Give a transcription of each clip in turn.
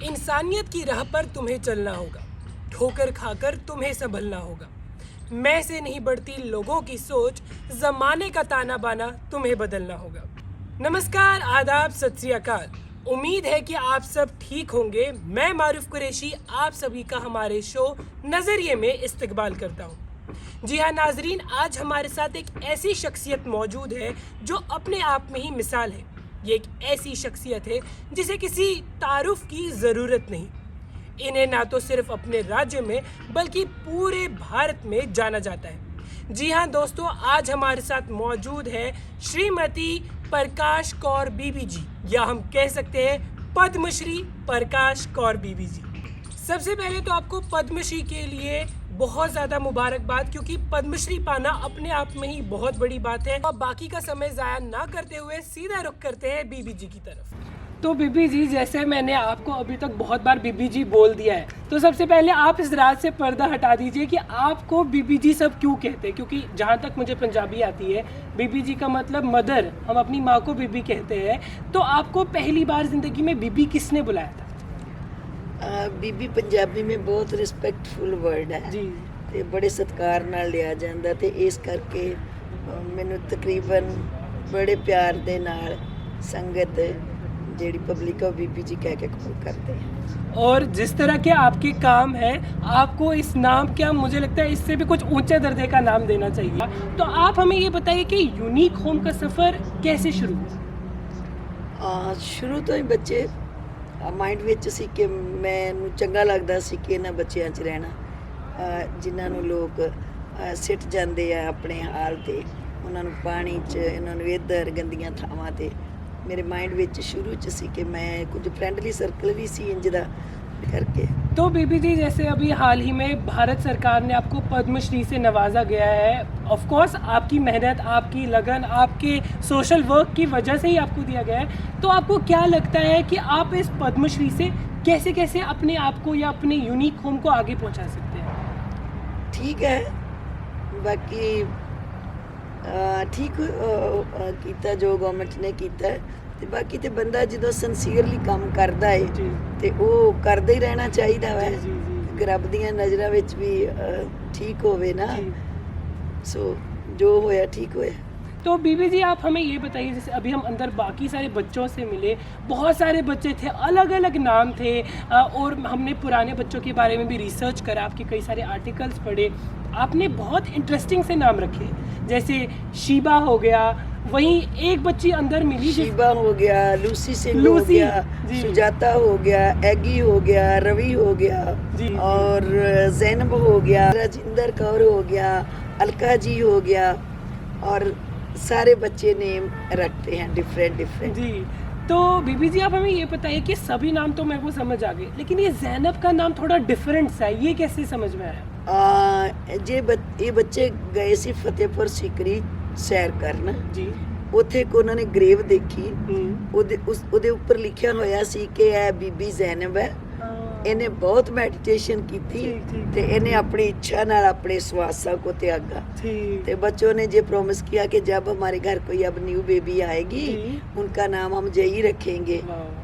इंसानियत की राह पर तुम्हें चलना होगा, ठोकर खाकर तुम्हें संभलना होगा। मैं से नहीं बढ़ती लोगों की सोच, जमाने का ताना बाना तुम्हें बदलना होगा। नमस्कार, आदाब, सत श्री अकाल। उम्मीद है कि आप सब ठीक होंगे। मैं मारूफ कुरैशी आप सभी का हमारे शो नजरिए में इस्तकबाल करता हूँ। जी हाँ नाजरीन, आज हमारे साथ एक ऐसी शख्सियत मौजूद है जो अपने आप में ही मिसाल है। ये एक ऐसी शख्सियत है जिसे किसी तारुफ की ज़रूरत नहीं। इन्हें ना तो सिर्फ अपने राज्य में बल्कि पूरे भारत में जाना जाता है। जी हाँ दोस्तों, आज हमारे साथ मौजूद है श्रीमती प्रकाश कौर बीबी जी, या हम कह सकते हैं पद्मश्री प्रकाश कौर बीबी जी। सबसे पहले तो आपको पद्मश्री के लिए बहुत ज़्यादा मुबारकबाद, क्योंकि पद्मश्री पाना अपने आप में ही बहुत बड़ी बात है। अब बाकी का समय ज़ाया ना करते हुए सीधा रुख करते हैं बीबी जी की तरफ। तो बीबी जी, जैसे मैंने आपको अभी तक बहुत बार बीबी जी बोल दिया है, तो सबसे पहले आप इस राज से पर्दा हटा दीजिए कि आपको बीबी जी सब क्यों कहते हैं। क्योंकि जहाँ तक मुझे पंजाबी आती है, बीबी जी का मतलब मदर, हम अपनी माँ को बीबी कहते हैं। तो आपको पहली बार ज़िंदगी में बीबी किसने बुलाया था? बीबी पंजाबी में बहुत रिस्पैक्टफुल वर्ड है जी, ਤੇ ਬੜੇ ਸਤਿਕਾਰ ਨਾਲ ਲਿਆ ਜਾਂਦਾ ਤੇ ਇਸ ਕਰਕੇ ਮੈਨੂੰ ਤਕਰੀਬਨ ਬੜੇ ਪਿਆਰ ਦੇ ਨਾਲ ਸੰਗਤ ਜਿਹੜੀ ਪਬਲਿਕ ਆ बीबी जी कह के कॉल करते हैं। और जिस तरह के आपके काम है, आपको इस नाम क्या, मुझे लगता है इससे भी कुछ ऊंचे दर्जे का नाम देना चाहिए। तो आप हमें ये बताइए कि यूनिक होम का सफ़र कैसे शुरू हुआ? ਸ਼ੁਰੂ ਤੋਂ ਹੀ ਬੱਚੇ ਮਾइंड ਵਿੱਚ ਸੀ ਕਿ ਮੈਨੂੰ ਚੰਗਾ ਲੱਗਦਾ ਸੀ ਕਿ ਇਹਨਾਂ ਬੱਚਿਆਂ 'ਚ ਰਹਿਣਾ, ਜਿਨ੍ਹਾਂ ਨੂੰ ਲੋਕ ਸਿੱਟ ਜਾਂਦੇ ਆ ਆਪਣੇ ਹਾਲ ਤੇ, ਉਹਨਾਂ ਨੂੰ ਪਾਣੀ 'ਚ, ਇਹਨਾਂ ਨੂੰ ਇੱਧਰ ਗੰਦੀਆਂ ਥਾਵਾਂ ਤੇ। मेरे माइंड ਵਿੱਚ शुरू च सी कि मैं कुछ फ्रेंडली सर्कल भी सी इंज दा करके। तो बीबी जी, जैसे अभी हाल ही में भारत सरकार ने आपको पद्मश्री से नवाजा गया है। ऑफ कोर्स आपकी मेहनत, आपकी लगन, आपके सोशल वर्क की वजह से ही आपको दिया गया है। तो आपको क्या लगता है कि आप इस पद्मश्री से कैसे कैसे अपने आप को या अपने यूनिक होम को आगे पहुंचा सकते हैं? ठीक है, बाकी ठीक ਕੀਤਾ ਜੋ ਗਵਰਨਮੈਂਟ ਨੇ ਕੀਤਾ, ਤੇ ਬਾਕੀ ਤੇ ਬੰਦਾ ਜਦੋਂ ਸਿੰਸੀਅਰਲੀ ਕੰਮ ਕਰਦਾ ਹੈ ਤੇ ਉਹ ਕਰਦਾ ਹੀ ਰਹਿਣਾ ਚਾਹੀਦਾ ਹੈ। ਰੱਬ ਦੀਆਂ ਨਜ਼ਰਾਂ ਵਿੱਚ ਵੀ ਠੀਕ ਹੋਵੇ ਨਾ, ਸੋ ਜੋ होया ठीक होया। तो बीबी जी, आप हमें ये बताइए, जैसे अभी हम अंदर बाकी सारे बच्चों से मिले, बहुत सारे बच्चे थे, अलग अलग नाम थे, और हमने पुराने बच्चों के बारे में भी रिसर्च करा, आपके कई सारे आर्टिकल्स पढ़े। आपने बहुत इंटरेस्टिंग से नाम रखे, जैसे शीबा हो गया, वहीं एक बच्ची अंदर मिली, शीबा हो गया, लूसी सिंह हो गया, सुजाता हो गया, एगी हो गया, रवि हो गया, और जैनब हो गया, राजिंदर कौर हो गया, अलका जी हो गया, और सारे बच्चे नेम रखते हैं डिफरेंट जी। तो बीबी जी, आप हमें ये बताइए कि सभी नाम तो मेरे को समझ आ गए, लेकिन ये जैनब का नाम थोड़ा डिफरेंट सा है, ये कैसे समझ में आया? ये बच्चे गए सी फतेहपुर सीकरी सैर करन जी। ਉੱਥੇ ਕੋ ਉਹਨਾਂ ਨੇ ਗ੍ਰੇਵ ਦੇਖੀ, ਉਹਦੇ ਉੱਪਰ ਲਿਖਿਆ ਹੋਇਆ ਸੀ ਕਿ ਇਹ ਬੀਬੀ ਜ਼ੈਨਬ ਹੈ। ਇਹਨੇ बहुत मेडिटेशन की थी ते इन्हें अपनी इच्छा नाल अपने स्वासा को त्यागा। ते बच्चों ने ये प्रॉमिस किया कि जब हमारे घर कोई अब न्यू बेबी आएगी उनका नाम हम यही रखेंगे,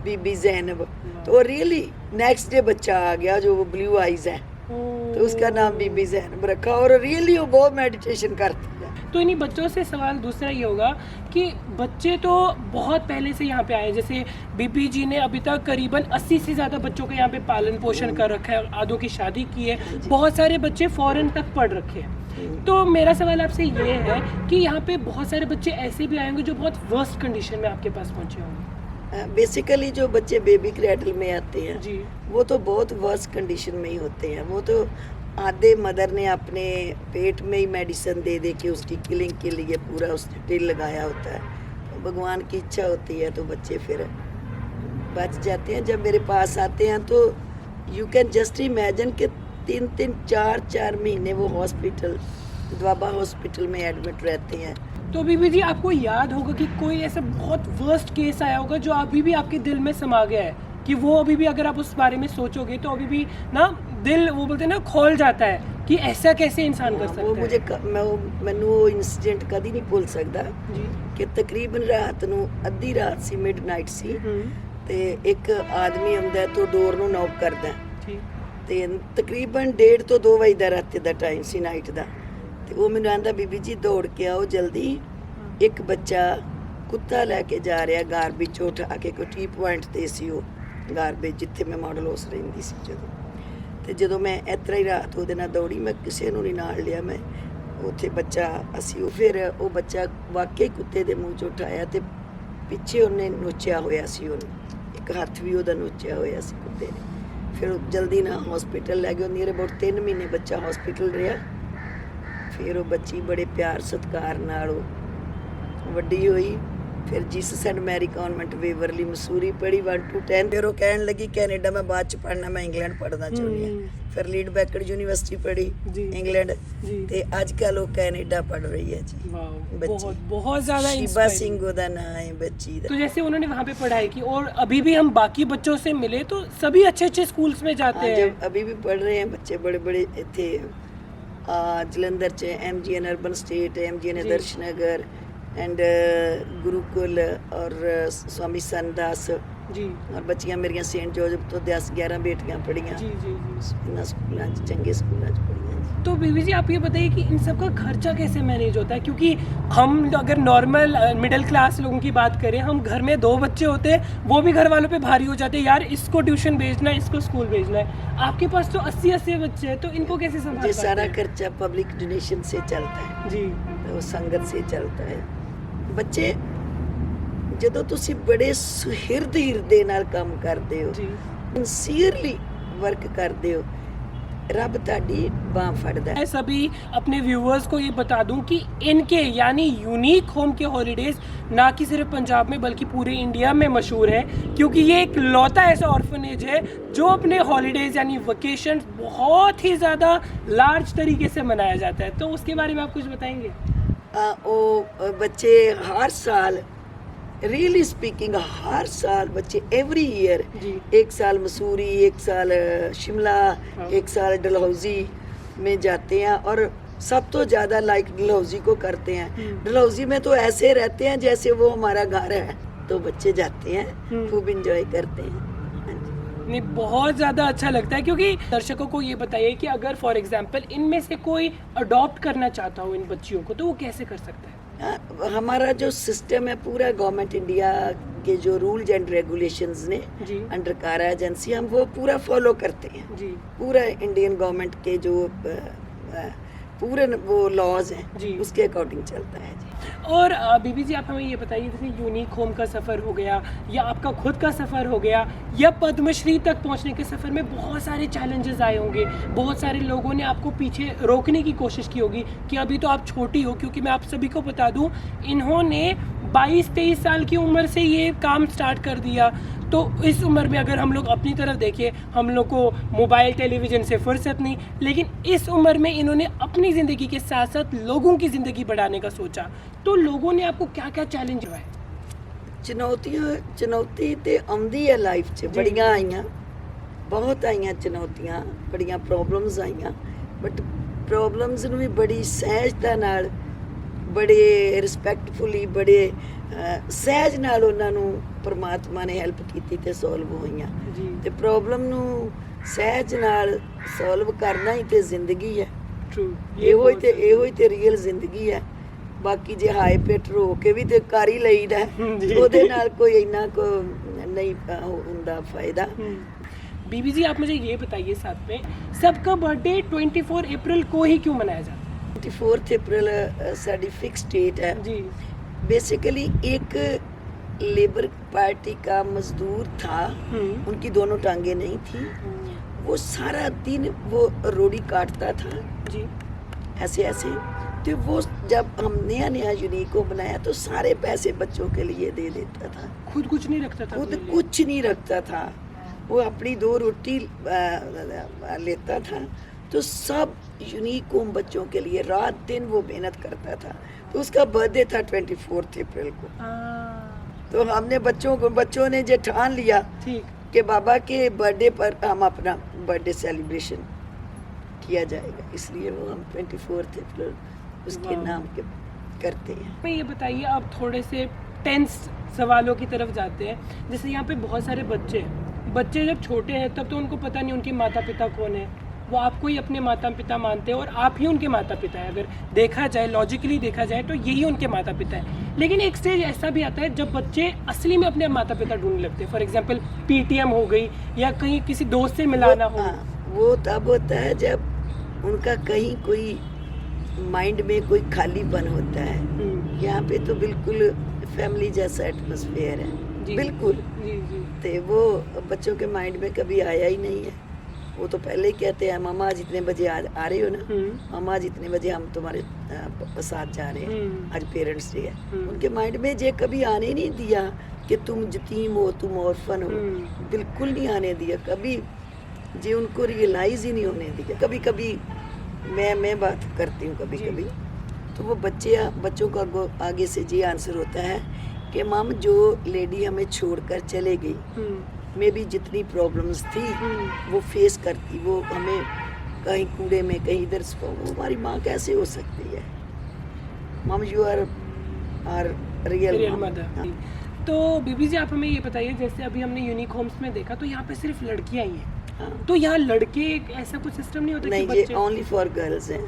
बीबी ज़ैनब। तो रियली नेक्स्ट डे बच्चा आ गया जो वो ब्लू आइज है, तो उसका नाम बीबी ज़ैनब रखा, और रियली वो बहुत मेडिटेशन करती है। तो इन्हीं बच्चों से सवाल दूसरा ये होगा कि बच्चे तो बहुत पहले से यहाँ पे आए, जैसे बीबी जी ने अभी तक करीबन 80 से ज़्यादा बच्चों का यहाँ पे पालन पोषण कर रखा है, आधों की शादी की है, बहुत सारे बच्चे फॉरेन तक पढ़ रखे हैं। तो मेरा सवाल आपसे ये है कि यहाँ पे बहुत सारे बच्चे ऐसे भी आएंगे जो बहुत वर्स्ट कंडीशन में आपके पास पहुँचे होंगे। बेसिकली जो बच्चे बेबी क्रैडल में आते हैं जी, वो तो बहुत वर्स्ट कंडीशन में ही होते हैं। वो तो आधे मदर ने अपने पेट में ही मेडिसिन दे दे के उसकी किलिंग के लिए पूरा उसने टिल लगाया होता है। तो भगवान की इच्छा होती है तो बच्चे फिर बच जाते हैं। जब मेरे पास आते हैं तो यू कैन जस्ट इमेजिन कि 3-4 महीने वो हॉस्पिटल, द्वाबा हॉस्पिटल में एडमिट रहते हैं। तो बीबी जी आपको याद होगा कि कोई ऐसा बहुत वर्स्ट केस आया होगा जो अभी भी आपके दिल में समा गया है, कि वो अभी भी अगर आप उस बारे में सोचोगे तो अभी भी ना दिल, वो बोलते हैं ना, खोल जाता है कि ऐसा कैसे इंसान कर सकता वो है। मुझे ਮੈਨੂੰ ਉਹ ਇਨਸੀਡੈਂਟ ਕਦੀ ਨਹੀਂ ਭੁੱਲ ਸਕਦਾ ਜੀ ਕਿ ਤਕਰੀਬਨ ਰਾਤ ਨੂੰ ਅੱਧੀ ਰਾਤ ਸੀ, ਮਿਡਨਾਈਟ ਸੀ, ਤੇ ਇੱਕ ਆਦਮੀ ਆਉਂਦਾ ਹੈ ਤੇ ਡੋਰ ਨੂੰ ਨੌਕ ਕਰਦਾ ਹੈ ਠੀਕ ਤੇ ਤਕਰੀਬਨ 1:30 ਤੋਂ 2 ਵਜੇ ਦਾ ਰਾਤ ਦਾ ਟਾਈਮ ਸੀ, ਨਾਈਟ ਦਾ। ਤੇ ਉਹ ਮੈਨੂੰ ਆਂਦਾ ਬੀਬੀ ਜੀ ਦੌੜ ਕੇ ਆਓ ਜਲਦੀ, ਇੱਕ ਬੱਚਾ ਕੁੱਤਾ ਲੈ ਕੇ ਜਾ ਰਿਹਾ ਗਾਰਬੇਜ ਚੋਂ ਉਠਾ ਕੇ, ਕੋਈ ਟੀ ਪੁਆਇੰਟ ਤੇ ਸੀ ਉਹ ਗਾਰਬੇਜ ਜਿੱਥੇ ਮੈਂ ਮਾਡਲ ਹਾਊਸ ਰਹਿੰਦੀ ਸੀ ਜਦੋਂ। ਤੇ ਜਦੋਂ ਮੈਂ ਇਸ ਤਰ੍ਹਾਂ ਹੀ ਰਾਤ ਉਹਦੇ ਨਾਲ ਦੌੜੀ, ਮੈਂ ਕਿਸੇ ਨੂੰ ਨਹੀਂ ਨਾਲ ਲਿਆ, ਮੈਂ ਉੱਥੇ ਬੱਚਾ ਅਸੀਂ ਉਹ ਫਿਰ ਉਹ ਬੱਚਾ ਵਾਕਈ ਕੁੱਤੇ ਦੇ ਮੂੰਹ 'ਚ ਉਠਾਇਆ ਤੇ ਪਿੱਛੇ ਉਹਨੇ ਨੋਚਿਆ ਹੋਇਆ ਸੀ, ਉਹਨੂੰ ਇੱਕ ਹੱਥ ਵੀ ਉਹਦਾ ਨੋਚਿਆ ਹੋਇਆ ਸੀ ਕੁੱਤੇ ਨੇ। ਫਿਰ ਉਹ ਜਲਦੀ ਨਾਲ ਹਸਪੀਟਲ ਲੈ ਗਏ, ਨੀਅਰ ਅਬਾਊਟ 3 ਮਹੀਨੇ ਬੱਚਾ ਹਸਪੀਟਲ ਰਿਹਾ। ਫਿਰ ਉਹ ਬੱਚੀ ਬੜੇ ਪਿਆਰ ਸਤਿਕਾਰ ਨਾਲ ਉਹ ਵੱਡੀ ਹੋਈ। ਫਿਰ Jesus Saint Mary convent Waverley Mussoorie ਪੜ੍ਹੀ 1 to 10। ਫਿਰ ਉਹ ਕਹਿਣ ਲੱਗੀ ਕੈਨੇਡਾ ਮੈਂ ਬਾਅਦ ਚ ਪੜ੍ਹਨਾ, ਮੈਂ ਇੰਗਲੈਂਡ ਪੜ੍ਹਨਾ ਚਾਹੁੰਦੀ ਹਾਂ। ਫਿਰ ਲੀਡ ਬੈਕਰ ਯੂਨੀਵਰਸਿਟੀ ਪੜ੍ਹੀ ਜੀ। ਇੰਗਲੈਂਡ, ਜੀ। ਤੇ ਅੱਜ ਕੱਲ੍ਹ ਉਹ ਕੈਨੇਡਾ पढ़ रही है जी। वाह, बच्ची। बहुत बहुत ज्यादा शिबा inspiring। सिंह ਉਹਦਾ ਨਾਂ ਹੈ ਬੱਚੀ ਦਾ। तो जैसे उन्होंने वहाँ पे पढ़ाई की और अभी भी हम बाकी बच्चों से मिले तो सभी अच्छे अच्छे स्कूल्स में जाते हाँ, हैं। जब अभी भी पढ़ रहे हैं बच्चे बड़े बड़े इतने जलंधर च MGN अर्बन स्टेट, MGN जी। आदर्श नगर एंड गुरुकुल और स्वामी सनदास, जी और बच्चियां मेरियां सेंट जोसेफ तो 10-11 बेटियां पढ़ियां जी जी जी। इन्हां स्कूलों च, चंगे स्कूलों च पढ़ियां जी। तो बीवी जी आप ये बताइए कि इन सब का खर्चा कैसे मैनेज होता है, क्योंकि हम अगर नॉर्मल मिडिल क्लास लोगों की बात करें, हम घर में 2 बच्चे होते हैं, वो भी घर वालों पे भारी हो जाते हैं, यार इसको ट्यूशन भेजना है, इसको स्कूल भेजना है। आपके पास तो 80-80 बच्चे हैं, तो इनको कैसे ये संभाल सारा पाते हैं? खर्चा पब्लिक डोनेशन से चलता है, जी वो संगत से चलता है। ਬੱਚੇ ਜਦੋਂ ਤੁਸੀਂ ਬੜੇ ਸੁਹਿਰਦ ਹਿਰਦੇ ਨਾਲ ਕੰਮ ਕਰਦੇ ਹੋ, जी ਸਿੰਸੀਅਰਲੀ ਵਰਕ ਕਰਦੇ ਹੋ, ਰੱਬ ਤੁਹਾਡੀ ਬਾਂਹ ਫੜਦਾ ਹੈ। मैं सभी अपने व्यूअर्स को ये बता दूं कि इनके यानी यूनिक होम के हॉलीडेज ना कि सिर्फ पंजाब में बल्कि पूरे इंडिया में मशहूर है, क्योंकि ये एक लौता ऐसा ऑर्फनेज है जो अपने हॉलीडेज यानी वेकेशन बहुत ही ज़्यादा लार्ज तरीके से मनाया जाता है। तो उसके बारे में आप कुछ बताएंगे? ਉਹ ਬੱਚੇ ਹਰ ਸਾਲ, रियली स्पीकिंग, हर साल बच्चे एवरी ईयर, जी। एक साल मसूरी, एक साल शिमला, हाँ। एक साल डलहौजी में जाते हैं, और सब तो ज़्यादा लाइक डलहौजी को करते हैं। डलहौजी में तो ऐसे रहते हैं जैसे वो हमारा घर है, तो बच्चे जाते हैं, खूब इंजॉय करते हैं। हाँ जी। नहीं, बहुत ज़्यादा अच्छा लगता है, क्योंकि दर्शकों को ये बताइए कि अगर फॉर एग्जांपल इनमें से कोई अडॉप्ट करना चाहता हो इन बच्चियों को, तो वो कैसे कर सकता है? हमारा जो सिस्टम है पूरा, गवर्नमेंट इंडिया के जो रूल्स एंड रेगुलेशंस ने जी अंडर कारा एजेंसी, हम वो पूरा फॉलो करते हैं। जी पूरा इंडियन गवर्नमेंट के जो पूरे वो लॉज जी। हैं उसके अकॉर्डिंग चलता है जी। और बीबी जी आप हमें ये बताइए, जैसे यूनिक होम का सफ़र हो गया या आपका खुद का सफ़र हो गया या पद्मश्री तक पहुंचने के सफ़र में बहुत सारे चैलेंजेस आए होंगे, बहुत सारे लोगों ने आपको पीछे रोकने की कोशिश की होगी कि अभी तो आप छोटी हो, क्योंकि मैं आप सभी को बता दूं इन्होंने 22-23 साल की उम्र से ये काम स्टार्ट कर दिया। तो इस उम्र में अगर हम लोग अपनी तरफ देखें, हम लोग को मोबाइल टेलीविज़न से फुर्सत नहीं, लेकिन इस उम्र में इन्होंने अपनी ज़िंदगी के साथ साथ लोगों की ज़िंदगी बढ़ाने का सोचा। तो लोगों ने आपको क्या क्या चैलेंज हुआ है? चुनौती तो आउंदी है लाइफ च, बड़ियां आईयां, बहुत आईयां चुनौतियां, बड़ियां प्रॉब्लम्स आईयां, बट प्रॉब्लम्स ਨੂੰ ਵੀ ਬੜੀ ਸਹਿਜਤਾ ਨਾਲ, ਬੜੇ ਰਿਸਪੈਕਟਫੁਲੀ, ਬੜੇ ਸਹਿਜ ਨਾਲ ਉਹਨਾਂ ਨੂੰ ਪਰਮਾਤਮਾ ਨੇ ਹੈਲਪ ਕੀਤੀ ਤੇ ਸੋਲਵ ਹੋਈਆਂ। जी ਤੇ ਪ੍ਰੋਬਲਮ ਨੂੰ ਸਹਿਜ ਨਾਲ ਸੋਲਵ ਕਰਨਾ ਹੀ ਤੇ ਜ਼ਿੰਦਗੀ ਹੈ। ट्रू, ਇਹੋ ਹੀ ਤੇ ਰੀਅਲ ਜ਼ਿੰਦਗੀ ਹੈ। ਬਾਕੀ ਜੇ ਹਾਈ ਪਿੱਟ ਰੋ ਕੇ ਵੀ ਤੇ ਕਰ ਹੀ ਲਈਦਾ ਹੈ, ਜੀ। ਉਹਦੇ ਨਾਲ ਕੋਈ ਇੰਨਾ ਕੋ ਨਹੀਂ ਹੁੰਦਾ ਫਾਇਦਾ। बीबी जी आप मुझे ये बताइए साथ में, सबका बर्थडे 24 अप्रैल को ही क्यों मनाया जाता 24 अप्रैल साडी फिक्स डेट है। है? जी बेसिकली एक लेबर पार्टी का मजदूर था, उनकी दोनों टांगे नहीं थी, वो सारा दिन वो रोड़ी काटता था जी ऐसे ऐसे। तो वो जब हम नया नया यूनिक को बनाया तो सारे पैसे बच्चों के लिए दे देता था, खुद कुछ नहीं रखता था खुद अपने लिए? कुछ नहीं रखता था। वो अपनी 2 रोटी लेता था तो सब यूनिक होम बच्चों के लिए रात दिन वो मेहनत करता था। तो उसका बर्थडे था 24 अप्रैल को। तो हमने बच्चों ने जो ठान लिया ठीक कि बाबा के बर्थडे पर हम अपना बर्थडे सेलिब्रेशन किया जाएगा, इसलिए वो हम 24 अप्रैल उसके नाम के करते हैं। मैं ये बताइए, अब थोड़े से टेंस सवालों की तरफ जाते हैं। जैसे यहाँ पे बहुत सारे बच्चे हैं, बच्चे जब छोटे हैं तब तो उनको पता नहीं उनके माता पिता कौन है, वो आपको ही अपने माता पिता मानते हैं और आप ही उनके माता पिता हैं। अगर देखा जाए, लॉजिकली देखा जाए तो यही उनके माता पिता है। लेकिन एक स्टेज ऐसा भी आता है जब बच्चे असली में अपने माता पिता ढूंढने लगते हैं। फॉर एग्जाम्पल पीटीएम हो गई या कहीं किसी दोस्त से मिलाना हो। वो तब होता है जब उनका कहीं कोई माइंड में कोई खालीपन होता है। यहाँ पे तो बिल्कुल फैमिली जैसा एटमॉस्फेयर है, बिल्कुल। तो वो बच्चों के माइंड में कभी आया ही नहीं है। वो तो पहले ही कहते हैं मामा आज इतने बजे आ रहे हो ना, मामा आज इतने बजे हम तुम्हारे साथ जा रहे हैं, आज पेरेंट्स डे है। उनके माइंड में जे कभी आने नहीं दिया कि तुम यतीम हो, तुम ऑर्फन हो, बिल्कुल नहीं आने दिया कभी। जे उनको रियलाइज ही नहीं होने दिया। कभी कभी मैं बात करती हूँ कभी कभी, तो वो बच्चों का आगे से ये आंसर होता है कि माम जो लेडी हमें छोड़कर चले गई, में भी जितनी प्रॉब्लम्स थी वो फेस करती, वो हमें कहीं कूड़े में कहीं इधर, वो हमारी माँ कैसे हो सकती है। मम यू आर रियल मदर। तो बीबी जी आप हमें ये बताइए, जैसे अभी हमने यूनिक होम्स में देखा तो यहाँ पे सिर्फ लड़कियाँ ही हैं। तो यहाँ लड़के ऐसा कुछ सिस्टम नहीं होता? नहीं, ये ओनली फॉर गर्ल्स हैं।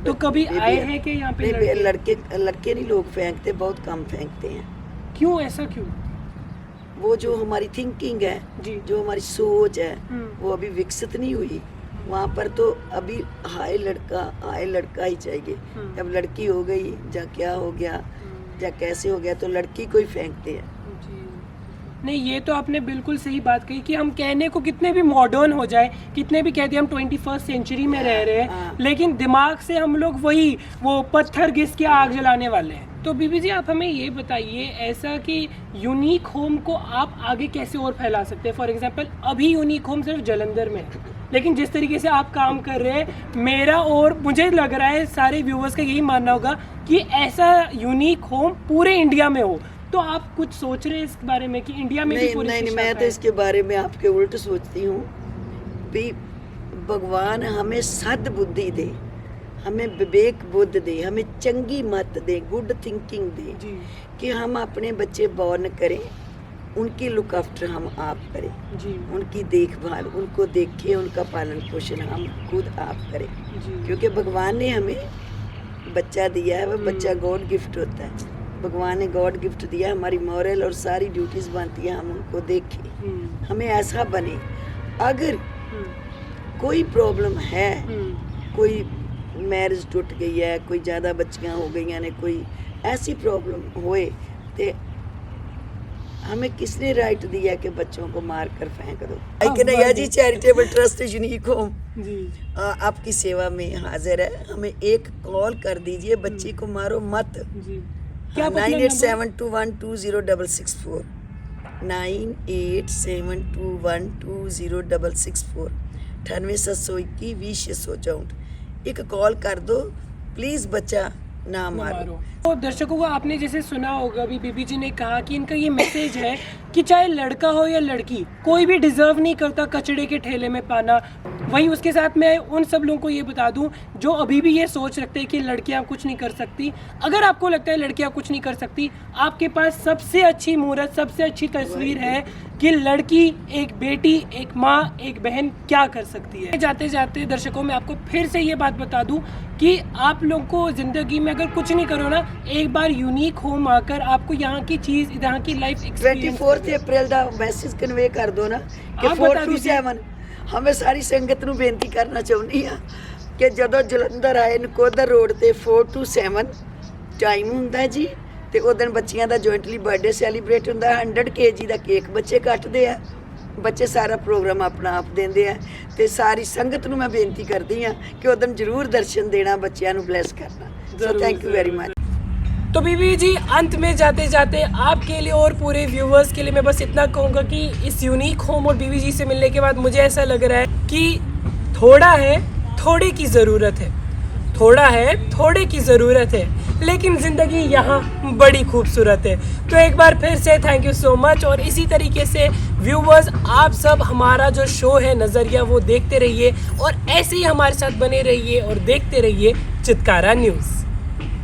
तो कभी आए हैं कि यहाँ पे लड़के नहीं लोग फेंकते, बहुत कम फेंकते हैं। क्यों, ऐसा क्यों? वो जो हमारी थिंकिंग है, जो हमारी सोच है, वो अभी विकसित नहीं हुई। वहाँ पर तो अभी हाय लड़का ही चाहिए। जब लड़की हो गई या क्या हो गया या कैसे हो गया तो लड़की को ही फेंकते हैं। नहीं, ये तो आपने बिल्कुल सही बात कही कि हम कहने को कितने भी मॉडर्न हो जाए, कितने भी कहते हैं हम 21st सेंचुरी में रह रहे हैं, लेकिन दिमाग से हम लोग वही वो पत्थर घिस के आग जलाने वाले हैं। तो बीबी जी आप हमें ये बताइए ऐसा कि यूनिक होम को आप आगे कैसे और फैला सकते हैं? फॉर एग्जांपल अभी यूनिक होम सिर्फ जालंधर में है, लेकिन जिस तरीके से आप काम कर रहे हैं, मेरा और मुझे लग रहा है सारे व्यूवर्स का यही मानना होगा कि ऐसा यूनिक होम पूरे इंडिया में हो। तो आप कुछ सोच रहे हैं इस बारे में कि इंडिया में भी पूरी? नहीं, मैं तो इसके बारे में आपके उल्ट सोचती हूँ भी भगवान हमें सद बुद्धि दे, हमें विवेक बुद्ध दे, हमें चंगी मत दे, गुड थिंकिंग दे कि हम अपने बच्चे बॉर्न करें, उनकी लुक आफ्टर हम आप करें, उनकी देखभाल, उनको देखें, उनका पालन पोषण हम खुद आप करें। क्योंकि भगवान ने हमें बच्चा दिया है, वह बच्चा गॉड गिफ्ट होता है। भगवान ने गॉड गिफ्ट दिया, हमारी मॉरल और सारी ड्यूटीज बनती है हम उनको देखें, हमें ऐसा बने। अगर कोई प्रॉब्लम है, कोई मैरिज टूट गई है, कोई ज़्यादा बच्चियाँ हो गई हैं, कोई ऐसी प्रॉब्लम होए तो हमें किसने राइट दिया कि बच्चों को मार कर फेंक दो? Kanhaiya ji charitable trust unique home आपकी सेवा में हाजिर है। हमें एक कॉल कर दीजिए, बच्ची को मारो मत। 9872120664 9872120664 9871 एक कॉल कर दो प्लीज, बच्चा ना मारो। तो दर्शकों को आपने जैसे सुना होगा, अभी बीबी जी ने कहा कि इनका ये मैसेज है कि चाहे लड़का हो या लड़की, कोई भी डिजर्व नहीं करता कचड़े के ठेले में पाना। वहीं उसके साथ मैं उन सब लोगों को ये बता दूं जो अभी भी ये सोच रखते हैं कि लड़कियां कुछ नहीं कर सकती। अगर आपको लगता है लड़कियां कुछ नहीं कर सकती, आपके पास सबसे अच्छी मूर्त, सबसे अच्छी तस्वीर है कि लड़की, एक बेटी, एक माँ, एक बहन क्या कर सकती है। जाते जाते दर्शकों में आपको फिर से ये बात बता दूं कि आप लोग को जिंदगी में अगर कुछ नहीं करो ना, एक बार यूनिक होम आकर आपको यहाँ की चीज, यहाँ की लाइफ एक्सपीरियंस 24 अप्रैल ਦਾ ਮੈਸੇਜ ਕਨਵੇ ਕਰ ਦੋ ਨਾ ਕਿ 427 ਹਮੇ ਸਾਰੀ ਸੰਗਤ ਨੂੰ ਬੇਨਤੀ ਕਰਨਾ ਚਾਹੁੰਦੀ ਆ ਕਿ ਜਦੋਂ ਜਲੰਧਰ ਆਏ ਨਕੋਦਰ ਰੋਡ ਤੇ 427 ਟਾਈਮ ਹੁੰਦਾ ਜੀ, ਤੇ ਉਹ ਦਿਨ ਬੱਚਿਆਂ ਦਾ ਜੁਆਇੰਟਲੀ ਬਰਥਡੇ ਸੈਲੀਬ੍ਰੇਟ ਹੁੰਦਾ। 100 kg ਦਾ ਕੇਕ ਬੱਚੇ ਕੱਟਦੇ ਆ, ਬੱਚੇ ਸਾਰਾ ਪ੍ਰੋਗਰਾਮ ਆਪਣਾ ਆਪ ਦਿੰਦੇ ਆ। ਤੇ ਸਾਰੀ ਸੰਗਤ ਨੂੰ ਮੈਂ ਬੇਨਤੀ ਕਰਦੀ ਆ ਕਿ ਉਹ ਦਿਨ ਜ਼ਰੂਰ ਦਰਸ਼ਨ ਦੇਣਾ, ਬੱਚਿਆਂ ਨੂੰ ਬਲੈਸ करना। So thank you very much. तो बीबी जी अंत में जाते जाते आपके लिए और पूरे व्यूवर्स के लिए मैं बस इतना कहूँगा कि इस यूनिक होम और बीबी जी से मिलने के बाद मुझे ऐसा लग रहा है कि थोड़ा है, थोड़े की ज़रूरत है, थोड़ा है, थोड़े की ज़रूरत है, लेकिन ज़िंदगी यहाँ बड़ी खूबसूरत है। तो एक बार फिर से थैंक यू सो मच। और इसी तरीके से व्यूवर्स, आप सब हमारा जो शो है नज़रिया वो देखते रहिए और ऐसे ही हमारे साथ बने रहिए और देखते रहिए चित्कारा न्यूज़।